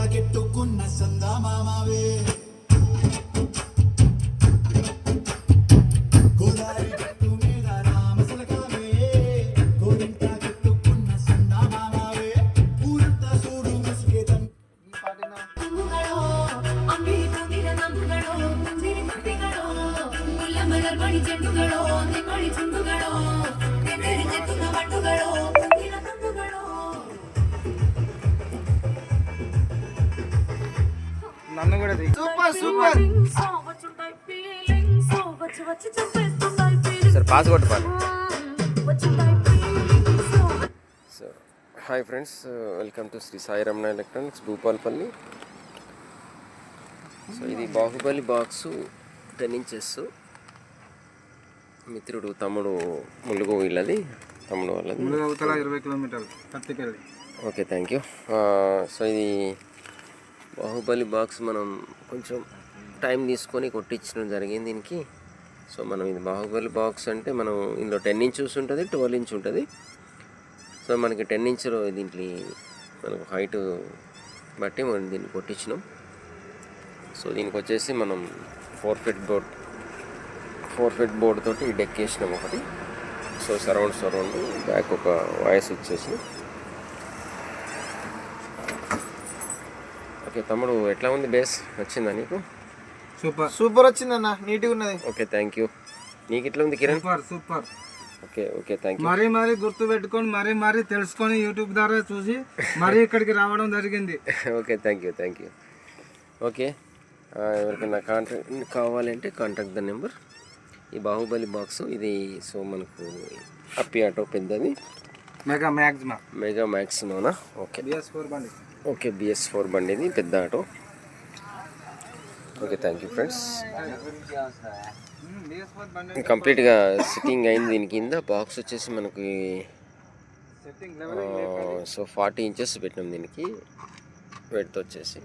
గోరింటాకెట్టుకున్న సందా మామావే గోదారి గట్టు మీద రామసలకావే గోరింటాకెట్టుకున్న సందా మామావే ఊరంతా చూడు ముసుగేతం ತಂಗುಗಳೋ ಅಂಬಿ ತಂದಿರ ನಂಬುಗಳೋ ಮುಂದಿನ ಕಟ್ಟಿಗಳೋ ಮುಲ್ಲ ಮಲರ್ಮಣಿ ಚೆಂಡುಗಳೋ ನಿಮ್ಮಳಿ ಚುಂಡುಗಳೋ ನೆನೆರಿ ಚೆತ್ತುನ ಮಂಡುಗಳೋ ಮುಂದಿನ ತಂಗುಗಳೋ నన్ను కూడా సూపర్ సూపర్ వచ్చుంటాయి ఫీలింగ్స్ వచ్చి వచ్చి చెప్పేస్తుంటాయి ఫీలింగ్స్ సార్ పాస్ కొట్టు పాడు. వచ్చుంటాయి feelings so hi friends, welcome to Shri Sai Ramana electronics Bhupalpalli. So ఇది బాహుబలి బాక్సు 10 ఇంచెస్. మిత్రుడు తమ్ముడు ములుగు వీళ్ళది, తమ్ముడు వాళ్ళది. 20 కిలోమీటర్లు పత్తికెళ్ళి. Okay, thank you. సో ఇది బాహుబలి బాక్స్ మనం కొంచెం టైం తీసుకొని కొట్టించడం జరిగింది దీనికి. సో మనం ఇది బాహుబలి బాక్స్ అంటే మనం ఇందులో 10 ఇంచెస్ ఉంటుంది, 12 ఇంచ్ ఉంటుంది. సో మనకి 10 ఇంచులో దీంట్లో మనకు హైట్ బట్టి మనం దీన్ని కొట్టించినాం. సో దీనికి వచ్చేసి మనం 4 ఫీట్ బోర్డ్ తోటి డెక్ వేసినాం ఒకటి. సో సరౌండ్ బ్యాక్ ఒక వాయిస్ ఇచ్చేసి. ఓకే తమ్ముడు, ఎట్లా ఉంది బేస్? వచ్చిందా నీకు? సూపర్ సూపర్ వచ్చిందన్న, నీట్గా ఉన్నది. Okay, thank you. నీకు ఎట్లా ఉంది Kiran? Super super. Okay thank you. మరీ గుర్తు పెట్టుకొని మరీ తెలుసుకొని యూట్యూబ్ ద్వారా చూసి మరీ ఇక్కడికి రావడం జరిగింది. Okay, thank you. ఓకే, ఎవరికైనా కాంటాక్ట్ కావాలంటే కాంటాక్ట్ ద నెంబర్. ఈ బాహుబలి బాక్స్ ఇది. సో మనకు అప్పి ఆటో పెద్దది, మెగా మ్యాక్సిమోనా? ఓకే, BS4 బండి. ఓకే, BS4 బండి ఇది, పెద్ద auto. Okay, thank you friends. కంప్లీట్గా సిట్టింగ్ అయింది దీని కింద. బాక్స్ వచ్చేసి మనకి సో 40 ఇంచెస్ పెట్టినాం దీనికి వెయిట్ వచ్చేసి.